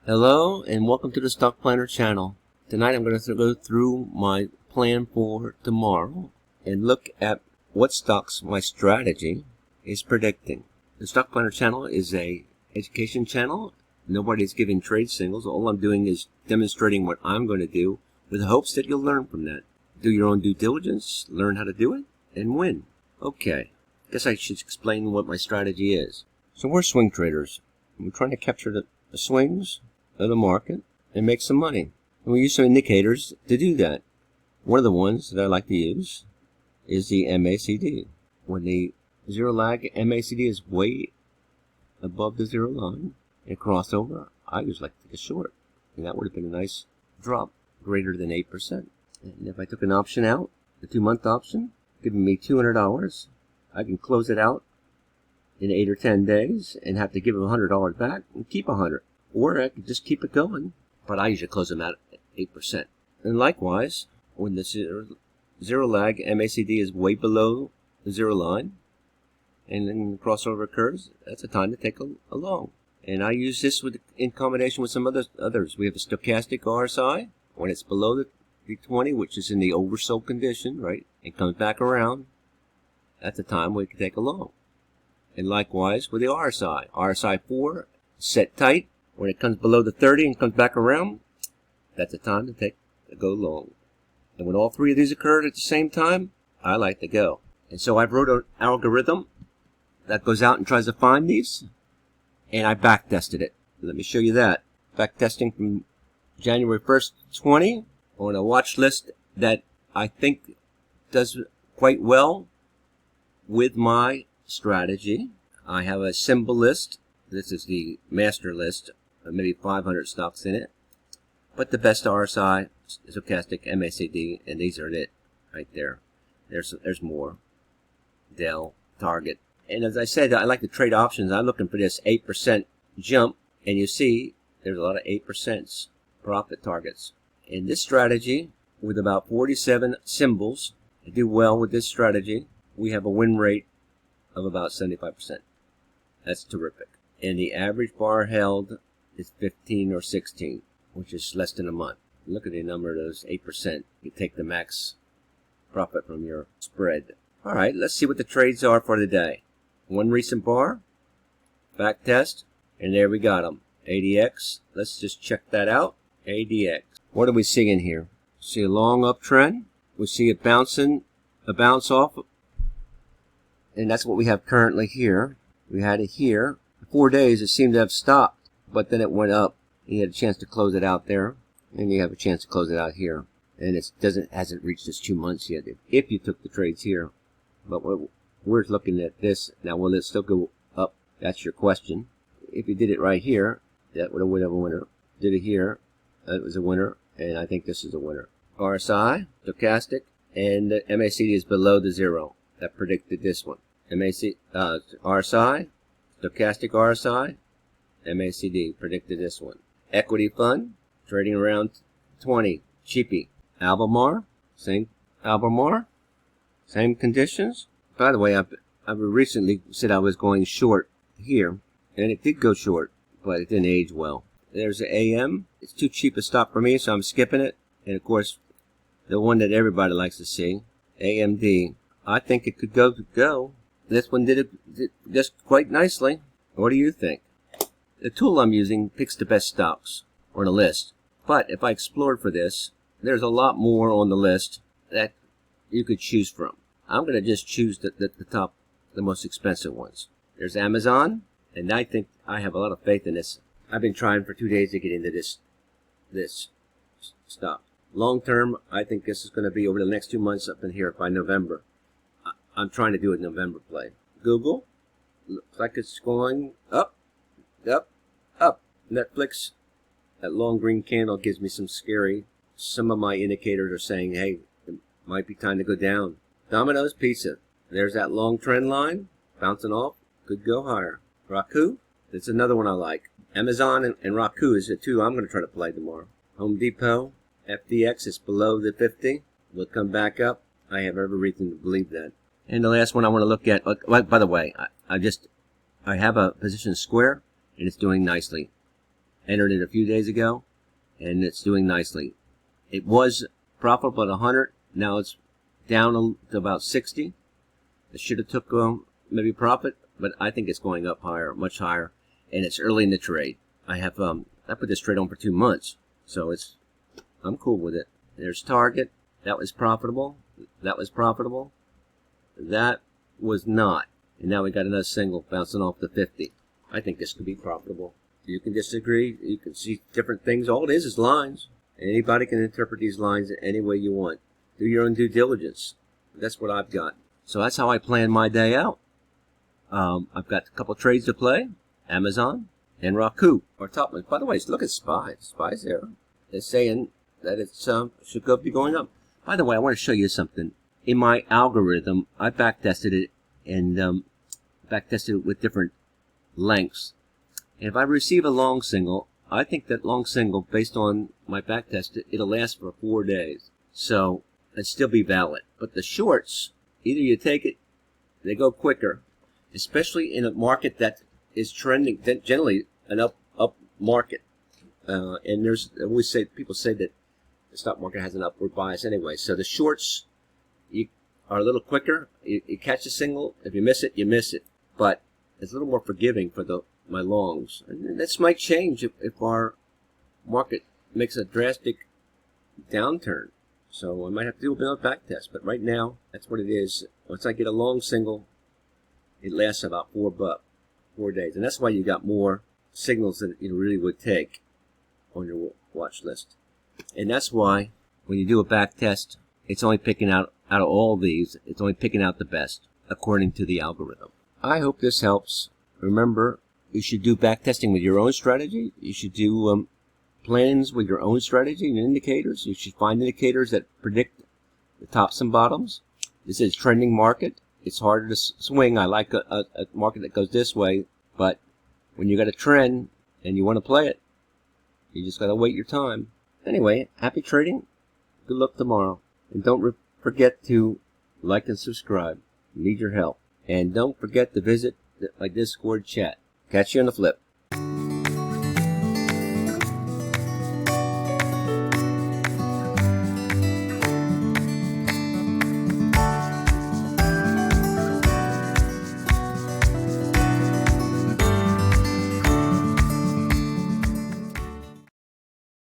Hello and welcome to the Stock Planner channel. Tonight I'm going to go through my plan for tomorrow and look at what stocks my strategy is predicting. The Stock Planner channel is a education channel. Nobody's giving trade signals. All I'm doing is demonstrating what I'm going to do with the hopes that you'll learn from that. Do your own due diligence, learn how to do it, and win. Okay, guess I should explain what my strategy is. So we're swing traders. We're trying to capture the swings of the market and make some money. And we use some indicators to do that. One of the ones that I like to use is the MACD. When the zero lag MACD is way above the zero line and crossover, I usually like to take a short. And that would have been a nice drop, greater than 8%. And if I took an option out, the 2-month option, giving me $200, I can close it out in 8 or 10 days and have to give them $100 back and keep $100. Or I could just keep it going, but I usually close them out at 8%. And likewise, when the zero lag MACD is way below the zero line, and then the crossover occurs, that's a time to take a long. And I use this in combination with some others. We have a stochastic RSI when it's below the 20, which is in the oversold condition, right? It comes back around. That's a time we can take a long. And likewise with the RSI. RSI 4, set tight. When it comes below the 30 and comes back around, that's a time to go long. And when all three of these occur at the same time, I like to go. And so I've wrote an algorithm that goes out and tries to find these, and I back tested it. Let me show you that. Back testing from January 1st, 20 on a watch list that I think does quite well with my strategy. I have a symbol list. This is the master list. Maybe 500 stocks in it, but the best RSI, stochastic, MACD, and these are it right there. There's more. Dell, Target, and as I said, I like to trade options. I'm looking for this 8% jump, and you see there's a lot of 8% profit targets. In this strategy, with about 47 symbols, to do well with this strategy, we have a win rate of about 75%. That's terrific. And the average bar held is 15 or 16, which is less than a month. Look at the number of those 8%. You take the max profit from your spread. All right, let's see what the trades are for the day. One recent bar, back test, and there we got them. ADX, let's just check that out. ADX. What are we seeing here? See a long uptrend. We see it bouncing, a bounce off, and that's what we have currently here. We had it here. For 4 days, it seemed to have stopped. But then it went up. You had a chance to close it out there, and you have a chance to close it out here. And it hasn't reached its 2 months yet. If you took the trades here, but we're looking at this now. Will it still go up? That's your question. If you did it right here, that would have been a winner. Did it here? That was a winner, and I think this is a winner. RSI, stochastic, and the MACD is below the zero. That predicted this one. RSI, stochastic RSI. MACD predicted this one. Equity fund, trading around 20. Cheapy. Albemarle, same conditions. By the way, I recently said I was going short here, and it did go short, but it didn't age well. There's the AM. It's too cheap a stock for me, so I'm skipping it. And of course, the one that everybody likes to see, AMD. I think it could go. This one did just quite nicely. What do you think? The tool I'm using picks the best stocks on a list, but if I explored for this, there's a lot more on the list that you could choose from. I'm going to just choose the top, the most expensive ones. There's Amazon, and I think I have a lot of faith in this. I've been trying for 2 days to get into this stock. Long term, I think this is going to be over the next 2 months up in here by November. I'm trying to do a November play. Google, looks like it's going up, up, up. Netflix, that long green candle gives me some scary. Some of my indicators are saying, hey, it might be time to go down. Domino's Pizza, there's that long trend line, bouncing off, could go higher. ROKu, that's another one I like. Amazon and ROKu is the two I'm going to try to play tomorrow. Home Depot, FDX is below the 50, will come back up. I have every reason to believe that. And the last one I want to look at, by the way, I have a position square, and it's doing nicely. entered it a few days ago, and it's doing nicely. It was profitable at 100. Now it's down to about 60. It should have took maybe profit, but I think it's going up higher, much higher, and it's early in the trade. I have I put this trade on for 2 months, so I'm cool with it. There's target. That was profitable. That was profitable. That was not. And now we got another single bouncing off the 50. I think this could be profitable. You can disagree. You can see different things. All it is lines. And anybody can interpret these lines any way you want. Do your own due diligence. That's what I've got. So that's how I plan my day out. I've got a couple trades to play. Amazon and ROKu are top ones. By the way, look at SPY. SPY's there. It's saying that it should be going up. By the way, I want to show you something. In my algorithm, I backtested it and backtested it with different lengths. And if I receive a long single, I think that long single, based on my backtest, it'll last for 4 days. So it'd still be valid. But the shorts, either you take it, they go quicker, especially in a market that is trending, generally an up market. And there's always people say that the stock market has an upward bias anyway. So the shorts are a little quicker. You catch a single. If you miss it, you miss it. But it's a little more forgiving for my longs. And this might change if our market makes a drastic downturn. So I might have to do a bit of back test. But right now, that's what it is. Once I get a long single, it lasts about 4 days. And that's why you got more signals than you really would take on your watch list. And that's why when you do a back test, it's only picking out of all these, it's only picking out the best according to the algorithm. I hope this helps. Remember, you should do back testing with your own strategy. You should do plans with your own strategy and indicators. You should find indicators that predict the tops and bottoms. This is trending market. It's harder to swing. I like a market that goes this way, but when you got a trend and you want to play it, you just got to wait your time. Anyway, happy trading. Good luck tomorrow. And don't forget to like and subscribe. Need your help. And don't forget to visit my Discord chat. Catch you on the flip.